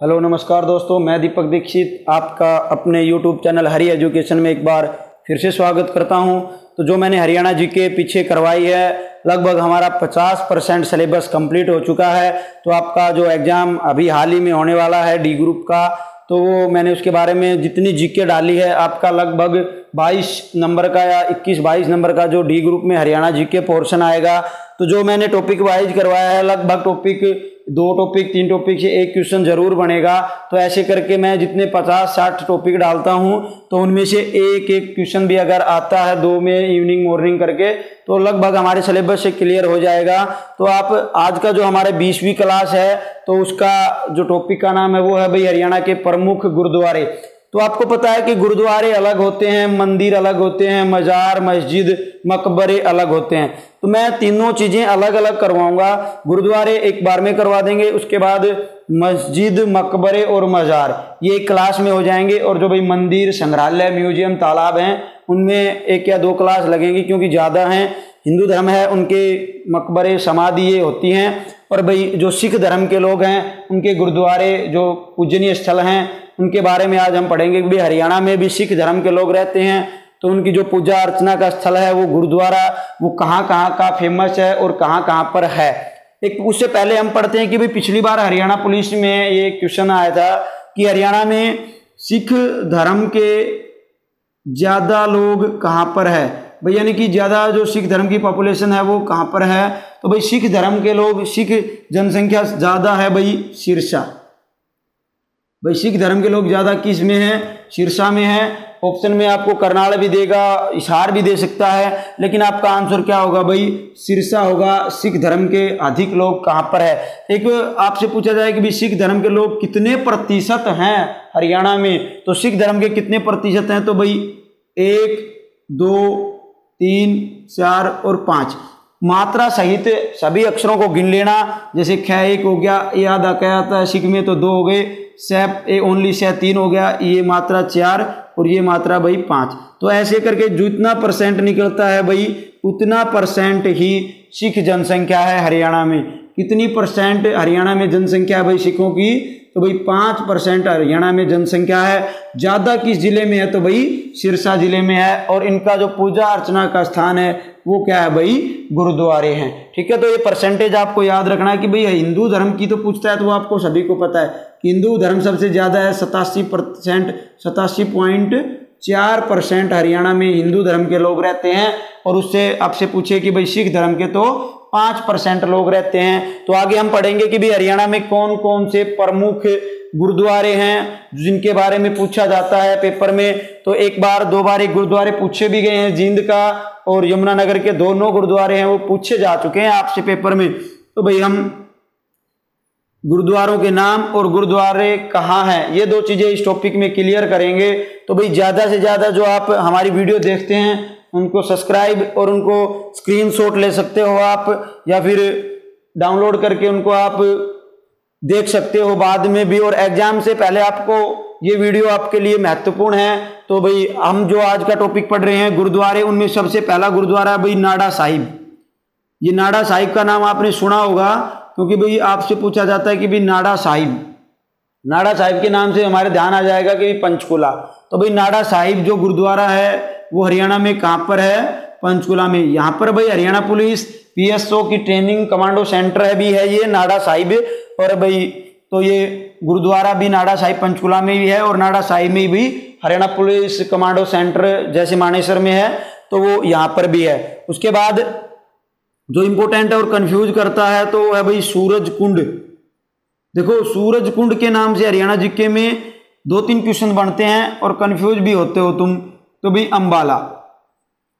Hello नमस्कार दोस्तों, मैं दीपक दीक्षित आपका अपने यूट्यूब चैनल हरी एजुकेशन में एक बार फिर से स्वागत करता हूं। तो जो मैंने हरियाणा जीके पीछे करवाई है, लगभग हमारा 50% सिलेबस कंप्लीट हो चुका है। तो आपका जो एग्ज़ाम अभी हाल ही में होने वाला है डी ग्रुप का, तो वो मैंने उसके बारे में जितनी जीके डाली है, आपका लगभग 22 नंबर का या 21-22 नंबर का जो डी ग्रुप में हरियाणा जीके पोर्शन आएगा। तो जो मैंने टॉपिक वाइज करवाया है, लगभग टॉपिक 2 टॉपिक 3 टॉपिक से एक क्वेश्चन जरूर बनेगा। तो ऐसे करके मैं जितने 50-60 टॉपिक डालता हूं, तो उनमें से एक एक क्वेश्चन भी अगर आता है 2 में इवनिंग मॉर्निंग करके, तो लगभग हमारे सिलेबस से क्लियर हो जाएगा। तो आप आज का जो हमारे 20वीं क्लास है, तो उसका जो टॉपिक का नाम है वो है भाई हरियाणा के प्रमुख गुरुद्वारे। तो आपको पता है कि गुरुद्वारे अलग होते हैं, मंदिर अलग होते हैं, मजार मस्जिद मकबरे अलग होते हैं। तो मैं तीनों चीज़ें अलग अलग करवाऊंगा। गुरुद्वारे एक बार में करवा देंगे, उसके बाद मस्जिद मकबरे और मजार ये एक क्लास में हो जाएंगे। और जो भाई मंदिर संग्रहालय म्यूजियम तालाब हैं, उनमें 1 या 2 क्लास लगेंगी, क्योंकि ज़्यादा हैं। हिंदू धर्म है उनके मकबरे समाधि ये होती हैं। और भाई जो सिख धर्म के लोग हैं, उनके गुरुद्वारे जो पूजनीय स्थल हैं, उनके बारे में आज हम पढ़ेंगे। क्योंकि हरियाणा में भी सिख धर्म के लोग रहते हैं, तो उनकी जो पूजा अर्चना का स्थल है वो गुरुद्वारा, वो कहाँ कहाँ का फेमस है और कहाँ कहाँ पर है। एक उससे पहले हम पढ़ते हैं कि भाई पिछली बार हरियाणा पुलिस में ये क्वेश्चन आया था कि हरियाणा में सिख धर्म के ज़्यादा लोग कहाँ पर है भाई, यानी कि ज़्यादा जो सिख धर्म की पॉपुलेशन है वो कहाँ पर है। तो भाई सिख धर्म के लोग, सिख जनसंख्या ज़्यादा है भाई सिरसा। भाई सिख धर्म के लोग ज़्यादा किस में है? सिरसा में है। ऑप्शन में आपको करनाल भी देगा, हिसार भी दे सकता है, लेकिन आपका आंसर क्या होगा भाई? सिरसा होगा। सिख धर्म के अधिक लोग कहाँ पर है? एक आपसे पूछा जाए कि भाई सिख धर्म के लोग कितने प्रतिशत हैं हरियाणा में, तो सिख धर्म के कितने प्रतिशत हैं? तो भाई 1, 2, 3, 4 और 5। मात्रा सहित सभी अक्षरों को गिन लेना। जैसे ख 1 हो गया, ये आधा क्या आता है सिख में, तो 2 हो गए। सैप ए ओनली से 3 हो गया, ये मात्रा 4 और ये मात्रा भाई 5। तो ऐसे करके जितना परसेंट निकलता है भाई, उतना परसेंट ही सिख जनसंख्या है हरियाणा में। कितनी परसेंट हरियाणा में जनसंख्या है भाई सिखों की? तो भाई 5% हरियाणा में जनसंख्या है। ज़्यादा किस जिले में है? तो भाई सिरसा जिले में है। और इनका जो पूजा अर्चना का स्थान है वो क्या है भाई? गुरुद्वारे हैं। ठीक है, तो ये परसेंटेज आपको याद रखना है कि भाई हिंदू धर्म की तो पूछता है, तो वो आपको सभी को पता है कि हिंदू धर्म सबसे ज़्यादा है 87%, 87.4% हरियाणा में हिंदू धर्म के लोग रहते हैं। और उससे आपसे पूछे कि भाई सिख धर्म के तो 5% लोग रहते हैं। तो आगे हम पढ़ेंगे कि भाई हरियाणा में कौन कौन से प्रमुख गुरुद्वारे हैं जिनके बारे में पूछा जाता है पेपर में। तो 1 बार 2 बार एक गुरुद्वारे पूछे भी गए हैं, जींद का और यमुनानगर के दोनों गुरुद्वारे हैं वो पूछे जा चुके हैं आपसे पेपर में। तो भाई हम गुरुद्वारों के नाम और गुरुद्वारे कहाँ हैं, ये 2 चीज़ें इस टॉपिक में क्लियर करेंगे। तो भाई ज़्यादा से ज़्यादा जो आप हमारी वीडियो देखते हैं उनको सब्सक्राइब और उनको स्क्रीनशॉट ले सकते हो आप, या फिर डाउनलोड करके उनको आप देख सकते हो बाद में भी। और एग्जाम से पहले आपको ये वीडियो आपके लिए महत्वपूर्ण है। तो भाई हम जो आज का टॉपिक पढ़ रहे हैं गुरुद्वारे, उनमें सबसे पहला गुरुद्वारा है भाई नाडा साहिब। ये नाडा साहिब का नाम आपने सुना होगा, क्योंकि भाई आपसे पूछा जाता है कि भाई नाडा साहिब, नाडा साहिब के नाम से हमारे ध्यान आ जाएगा कि पंचकुला। तो भाई नाडा साहिब जो गुरुद्वारा है वो हरियाणा में कहाँ पर है? पंचकुला में। यहाँ पर भाई हरियाणा पुलिस PSO की ट्रेनिंग कमांडो सेंटर है भी है ये नाडा साहिब। और भाई तो ये गुरुद्वारा भी नाडा साहिब पंचकुला में भी है, और नाडा साहिब में भी हरियाणा पुलिस कमांडो सेंटर जैसे मानेसर में है, तो वो यहाँ पर भी है। उसके बाद जो इम्पोर्टेंट है और कंफ्यूज करता है तो है भाई सूरज कुंड। देखो सूरज कुंड के नाम से हरियाणा जीके में 2-3 क्वेश्चन बनते हैं और कंफ्यूज भी होते हो तुम। तो भाई अंबाला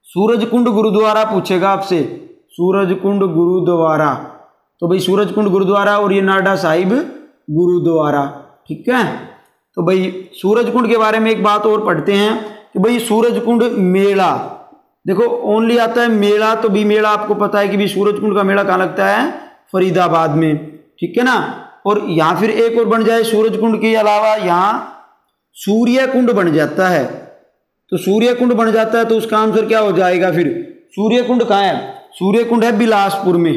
सूरज कुंड गुरुद्वारा पूछेगा आपसे, सूरज कुंड गुरुद्वारा। तो भाई सूरज कुंड गुरुद्वारा और ये नाडा साहिब गुरुद्वारा। ठीक है, तो भाई सूरज कुंड के बारे में एक बात और पढ़ते हैं कि भाई सूरज कुंड मेला, देखो ओनली आता है मेला। तो भी मेला आपको पता है कि भी सूरज कुंड का मेला कहाँ लगता है? फरीदाबाद में। ठीक है ना। और यहाँ फिर एक और बन जाए सूरज कुंड के अलावा, यहाँ सूर्य कुंड बन जाता है। तो सूर्य कुंड बन जाता है तो उसका आंसर क्या हो जाएगा फिर? सूर्य कुंड कहाँ है? सूर्य कुंड है बिलासपुर में।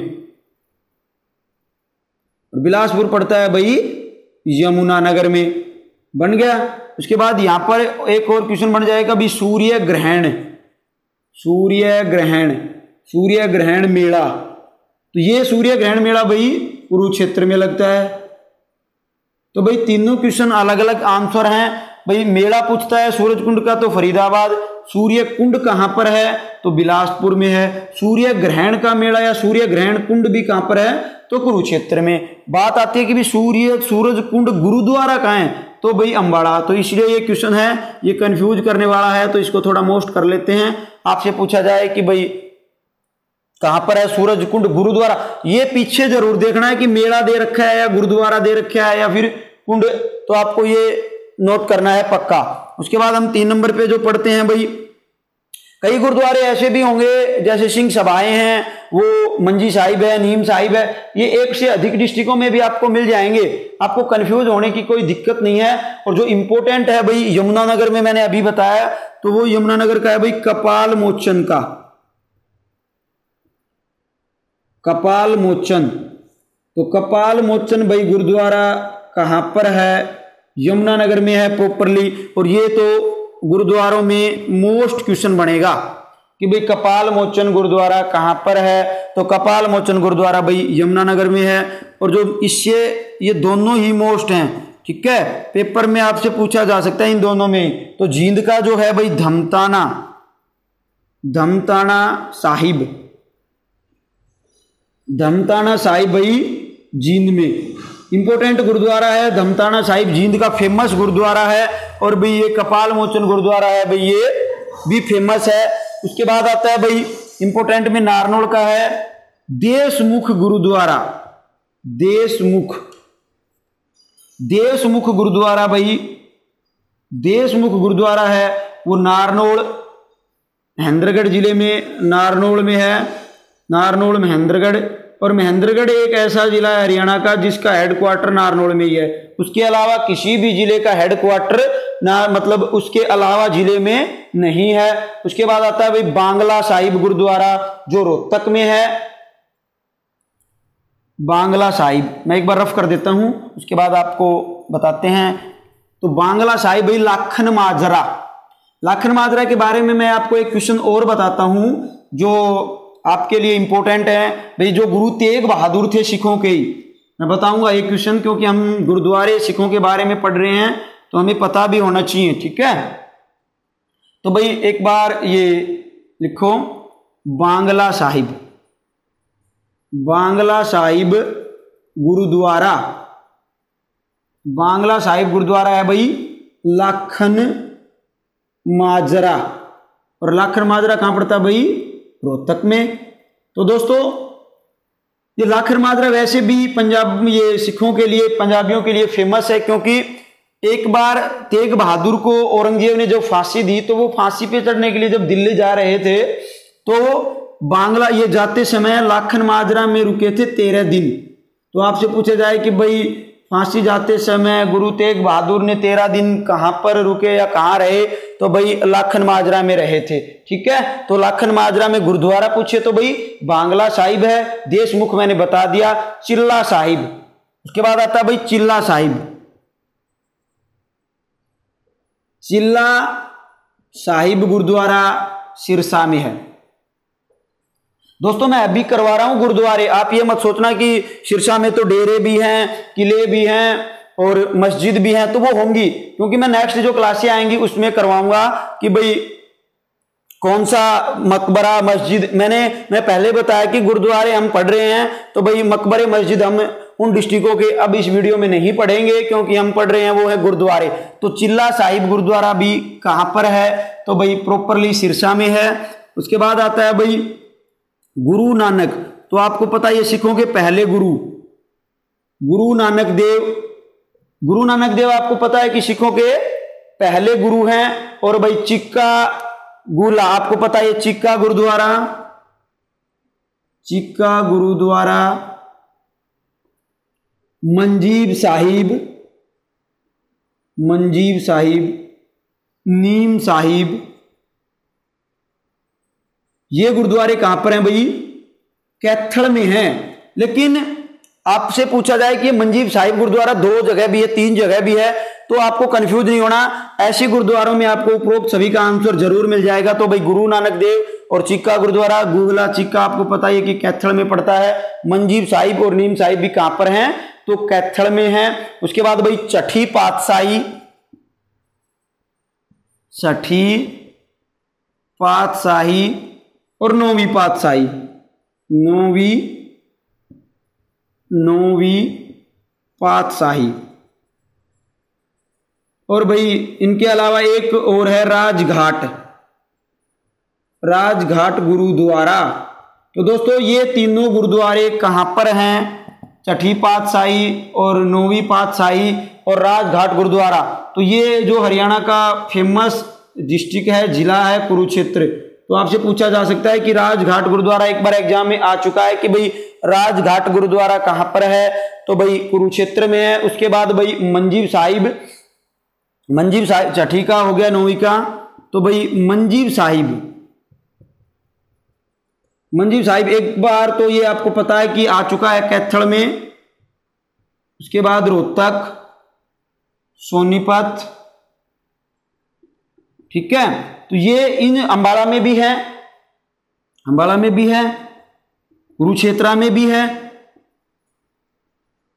और बिलासपुर पड़ता है भाई यमुनानगर में। बन गया। उसके बाद यहाँ पर एक और क्वेश्चन बन जाएगा भी सूर्य ग्रहण, सूर्य ग्रहण, सूर्य ग्रहण मेला। तो ये सूर्य ग्रहण मेला भाई कुरुक्षेत्र में लगता है। तो भाई तीनों क्वेश्चन अलग अलग आंसर हैं। भाई मेला पूछता है सूरज कुंड का तो फरीदाबाद, सूर्य कुंड कहाँ पर है तो बिलासपुर में है, सूर्य ग्रहण का मेला या सूर्य ग्रहण कुंड भी कहाँ पर है तो कुरुक्षेत्र में। बात आती है कि भाई सूरज कुंड गुरुद्वारा कहाँ है तो भाई अम्बाड़ा। तो इसलिए ये क्वेश्चन है, ये कंफ्यूज करने वाला है, तो इसको थोड़ा मोस्ट कर लेते हैं। आपसे पूछा जाए कि भाई कहां पर है सूरज कुंड गुरुद्वारा, ये पीछे जरूर देखना है कि मेला दे रखा है या गुरुद्वारा दे रखा है या फिर कुंड, तो आपको ये नोट करना है पक्का। उसके बाद हम 3 नंबर पे जो पढ़ते हैं भाई, कई गुरुद्वारे ऐसे भी होंगे जैसे सिंह सभाएं हैं, वो मंजी साहिब है, नीम साहिब है, ये 1 से अधिक डिस्ट्रिक्टों में भी आपको मिल जाएंगे। आपको कंफ्यूज होने की कोई दिक्कत नहीं है। और जो इंपॉर्टेंट है भाई यमुनानगर में मैंने अभी बताया, तो वो यमुनानगर का है भाई कपाल मोचन का, कपाल मोचन। तो कपाल मोचन भाई गुरुद्वारा कहां पर है, यमुनानगर में है प्रॉपरली। और ये तो गुरुद्वारों में मोस्ट क्वेश्चन बनेगा कि भाई कपाल मोचन गुरुद्वारा कहां पर है, तो कपाल मोचन गुरुद्वारा भाई यमुनानगर में है। और जो इससे ये दोनों ही मोस्ट हैं, ठीक है, पेपर में आपसे पूछा जा सकता है इन दोनों में। तो जींद का जो है भाई धमताना, धमताना साहिब, धमताना साहिब भाई जींद में इंपॉर्टेंट गुरुद्वारा है। धमताना साहिब जींद का फेमस गुरुद्वारा है। और भाई ये कपाल मोचन गुरुद्वारा है भाई, ये भी फेमस है। उसके बाद आता है भाई इंपॉर्टेंट में नारनौल का है देशमुख गुरुद्वारा, देशमुख, देशमुख गुरुद्वारा भाई, देशमुख गुरुद्वारा है वो नारनौल महेंद्रगढ़ जिले में, नारनौल में है, नारनौल महेंद्रगढ़। और महेंद्रगढ़ एक ऐसा जिला है हरियाणा का जिसका हेडक्वार्टर नारनौल में ही है। उसके अलावा किसी भी जिले का हेडक्वार्टर मतलब उसके अलावा जिले में नहीं है। उसके बाद आता है भाई बांग्ला साहिब गुरुद्वारा जो रोहतक में है, बांग्ला साहिब। मैं एक बार रफ कर देता हूं, उसके बाद आपको बताते हैं। तो बांग्ला साहिब भाई लाखन माजरा, लाखन माजरा के बारे में मैं आपको एक क्वेश्चन और बताता हूं जो आपके लिए इंपॉर्टेंट है भाई। जो गुरु तेग बहादुर थे सिखों के ही, मैं बताऊंगा एक क्वेश्चन, क्योंकि हम गुरुद्वारे सिखों के बारे में पढ़ रहे हैं तो हमें पता भी होना चाहिए, ठीक है। तो भाई एक बार ये लिखो बांग्ला साहिब, बांग्ला साहिब गुरुद्वारा, बांग्ला साहिब गुरुद्वारा है भाई लाखन माजरा। और लाखन माजरा कहां पड़ता है भाई रोहतक में। तो दोस्तों ये लाखन माजरा वैसे भी पंजाब में ये सिखों के लिए, पंजाबियों के लिए फेमस है, क्योंकि एक बार तेग बहादुर को औरंगजेब ने जब फांसी दी तो वो फांसी पे चढ़ने के लिए जब दिल्ली जा रहे थे तो बांग्ला ये जाते समय लाखन माजरा में रुके थे 13 दिन। तो आपसे पूछा जाए कि भाई फांसी जाते समय गुरु तेग बहादुर ने 13 दिन कहां पर रुके या कहां रहे, तो भाई लाखन माजरा में रहे थे, ठीक है। तो लाखन माजरा में गुरुद्वारा पूछे तो भाई बांग्ला साहिब है, देशमुख मैंने बता दिया, चिल्ला साहिब। उसके बाद आता है भाई चिल्ला साहिब, चिल्ला साहिब गुरुद्वारा सिरसा में है। दोस्तों मैं अभी करवा रहा हूं गुरुद्वारे, आप ये मत सोचना कि सिरसा में तो डेरे भी हैं, किले भी हैं और मस्जिद भी हैं, तो वो होंगी, क्योंकि मैं नेक्स्ट जो क्लासें आएंगी उसमें करवाऊंगा कि भाई कौन सा मकबरा मस्जिद। मैं पहले बताया कि गुरुद्वारे हम पढ़ रहे हैं, तो भाई मकबरे मस्जिद हम उन डिस्ट्रिक्टों के अब इस वीडियो में नहीं पढ़ेंगे, क्योंकि हम पढ़ रहे हैं वो है गुरुद्वारे। तो चिल्ला साहिब गुरुद्वारा भी कहां पर है तो भाई प्रॉपरली सिरसा में है। उसके बाद आता है भाई गुरु नानक। तो आपको पता है ये सिखों के पहले गुरु गुरु नानक देव, गुरु नानक देव आपको पता है कि सिखों के पहले गुरु हैं। और भाई चिक्का गुला, आपको पता है चिक्का गुरुद्वारा, चिक्का गुरुद्वारा, मंजीब साहिब, मंजीब साहिब, नीम साहिब, ये गुरुद्वारे कहां पर हैं भाई कैथल में हैं। लेकिन आपसे पूछा जाए कि मंजीव साहिब गुरुद्वारा 2 जगह भी है, 3 जगह भी है, तो आपको कंफ्यूज नहीं होना। ऐसे गुरुद्वारों में आपको उपरोक्त सभी का आंसर जरूर मिल जाएगा। तो भाई गुरु नानक देव और चिक्का गुरुद्वारा, गुगला चिक्का आपको पता है कि कैथल में पड़ता है। मंजीव साहिब और नीम साहिब भी कहां पर हैं, तो कैथल में है। उसके बाद भाई छठी पातशाही, छठी पातशाही और 9वीं पातशाही, नौवीं पातशाही। और भाई इनके अलावा एक और है राजघाट गुरुद्वारा। तो दोस्तों ये तीनों गुरुद्वारे कहां पर हैं, छठी पातशाही और 9वीं पातशाही और राजघाट गुरुद्वारा। तो ये जो हरियाणा का फेमस डिस्ट्रिक्ट है, जिला है कुरुक्षेत्र। तो आपसे पूछा जा सकता है कि राजघाट गुरुद्वारा, एक बार एग्जाम में आ चुका है कि भाई राजघाट गुरुद्वारा कहां पर है, तो भाई कुरुक्षेत्र में है। उसके बाद भाई मंजीव साहिब छठी का हो गया, 9वीं का, तो भाई मंजीव साहिब एक बार तो ये आपको पता है कि आ चुका है कैथल में। उसके बाद रोहतक, सोनीपत, ठीक है। तो ये इन अंबाला में भी है, कुरुक्षेत्र में भी है।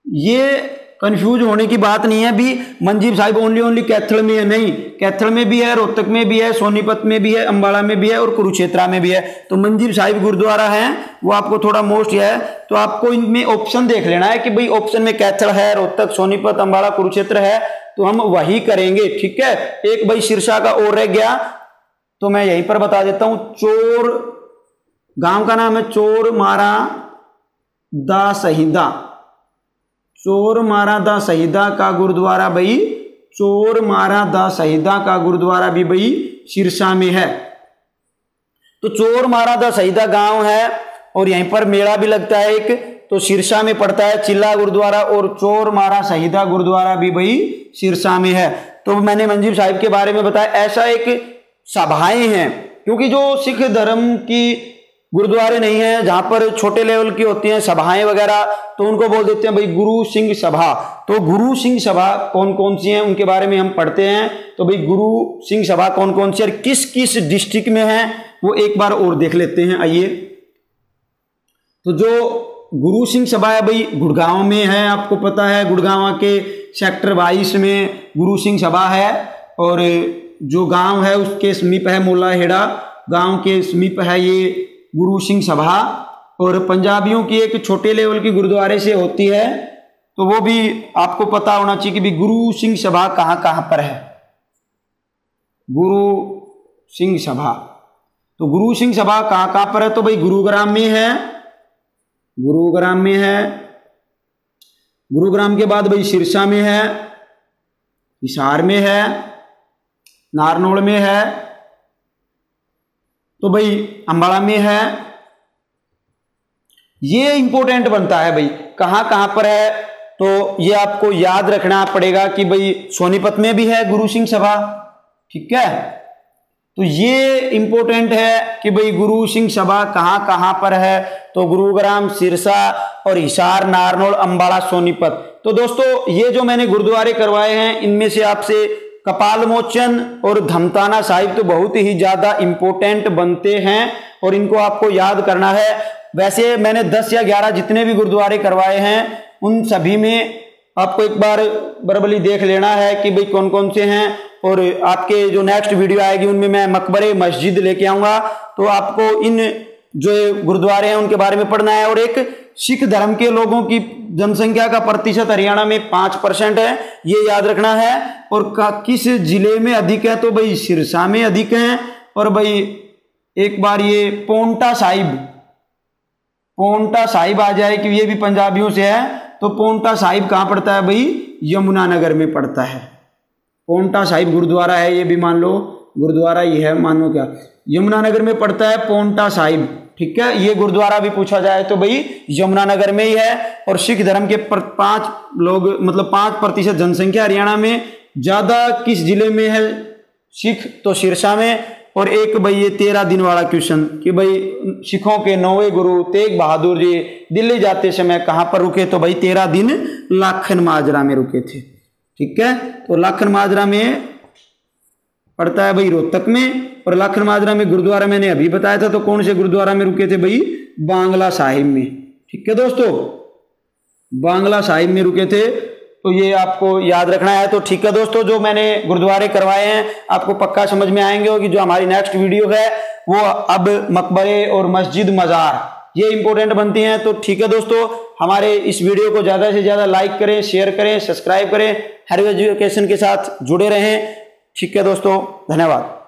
ये कंफ्यूज होने की बात नहीं है भी मंजीव साहिब ओनली कैथल में है, नहीं, कैथल में भी है, रोहतक में भी है, सोनीपत में भी है, अंबाला में भी है और कुरुक्षेत्र में भी है। तो मंजीव साहिब गुरुद्वारा है वो आपको थोड़ा मोस्ट है। तो आपको इनमें ऑप्शन देख लेना है कि भाई ऑप्शन में कैथल है, रोहतक, सोनीपत, अंबाला, कुरुक्षेत्र है, तो हम वही करेंगे, ठीक है। एक भाई सिरसा का और रह गया, तो मैं यहीं पर बता देता हूं। गांव का नाम है चोरमारा दा शहीदा का गुरुद्वारा भाई, चोरमारा दा शहीदा का गुरुद्वारा भी भाई सिरसा में है। तो चोरमारा दा शहीदा गांव है और यहीं पर मेला भी लगता है एक, तो सिरसा में पड़ता है चिल्ला गुरुद्वारा, और चोरमारा शहीदा गुरुद्वारा भी भाई सिरसा में है। तो मैंने मंजीव साहिब के बारे में बताया। ऐसा एक सभाएं हैं, क्योंकि जो सिख धर्म की गुरुद्वारे नहीं है जहां पर छोटे लेवल की होती हैं सभाएं वगैरह, तो उनको बोल देते हैं भाई गुरु सिंह सभा। तो गुरु सिंह सभा कौन कौन सी हैं उनके बारे में हम पढ़ते हैं। तो भाई गुरु सिंह सभा कौन कौन सी और किस किस डिस्ट्रिक्ट में है वो एक बार और देख लेते हैं, आइए। तो जो गुरु सिंह सभा है भाई गुड़गांव में है, आपको पता है गुड़गांव के सेक्टर 22 में गुरु सिंह सभा है। और जो गांव है उसके समीप है मोलाहेड़ा गांव के समीप है ये गुरु सिंह सभा। और पंजाबियों की एक छोटे लेवल की गुरुद्वारे से होती है, तो वो भी आपको पता होना चाहिए कि भी गुरु सिंह सभा कहां कहां पर है। गुरु सिंह सभा, तो गुरु सिंह सभा कहां कहां पर है, तो भाई गुरुग्राम में है, गुरुग्राम के बाद भाई सिरसा में है, हिसार में है, नारनौल में है, तो भाई अंबाला में है। ये इंपॉर्टेंट बनता है भाई कहां कहां पर है, तो ये आपको याद रखना पड़ेगा कि भाई सोनीपत में भी है गुरु सिंह सभा, ठीक है। तो ये इंपॉर्टेंट है कि भाई गुरु सिंह सभा कहां कहां पर है, तो गुरुग्राम, सिरसा और हिसार, नारनौल, अंबाला, सोनीपत। तो दोस्तों ये जो मैंने गुरुद्वारे करवाए हैं इनमें से आपसे कपाल मोचन और धमताना साहिब तो बहुत ही ज्यादा इंपॉर्टेंट बनते हैं और इनको आपको याद करना है। वैसे मैंने 10 या 11 जितने भी गुरुद्वारे करवाए हैं उन सभी में आपको एक बार बराबरी देख लेना है कि भाई कौन कौन से हैं। और आपके जो नेक्स्ट वीडियो आएगी उनमें मैं मकबरे मस्जिद लेके आऊंगा, तो आपको इन जो गुरुद्वारे हैं उनके बारे में पढ़ना है। और एक सिख धर्म के लोगों की जनसंख्या का प्रतिशत हरियाणा में 5% है, ये याद रखना है। और किस जिले में अधिक है, तो भाई सिरसा में अधिक है। और भाई एक बार ये पोंटा साहिब आ जाए कि ये भी पंजाबियों से है, तो पोंटा साहिब कहाँ पड़ता है भाई, यमुनानगर में पड़ता है। पोंटा साहिब गुरुद्वारा है, ये भी मान लो गुरुद्वारा ही है, मानो क्या, यमुनानगर में पड़ता है पोंटा साहिब, ठीक है। ये गुरुद्वारा भी पूछा जाए तो भाई यमुनानगर में ही है। और सिख धर्म के 5% जनसंख्या हरियाणा में, ज्यादा किस जिले में है सिख, तो सिरसा में, और एक भाई ये 13 दिन वाला क्वेश्चन कि भाई सिखों के 9वें गुरु तेग बहादुर जी दिल्ली जाते समय कहाँ पर रुके, तो भाई 13 दिन लाखन माजरा में रुके थे। ठीक है, तो लाखन माजरा में पड़ता है भाई रोहतक में, और लाखन माजरा में गुरुद्वारा मैंने अभी बताया था, तो कौन से गुरुद्वारा में रुके थे भाई, बांग्ला साहिब में। ठीक है दोस्तों, बांग्ला साहिब में रुके थे, तो ये आपको याद रखना है। तो ठीक है दोस्तों, जो मैंने गुरुद्वारे करवाए हैं आपको पक्का समझ में आएंगे, कि जो हमारी नेक्स्ट वीडियो है वो अब मकबरे और मस्जिद मजार ये इंपॉर्टेंट बनती हैं। तो ठीक है दोस्तों, हमारे इस वीडियो को ज़्यादा से ज़्यादा लाइक करें, शेयर करें, सब्सक्राइब करें, हर एजुकेशन के साथ जुड़े रहें। ठीक है दोस्तों, धन्यवाद।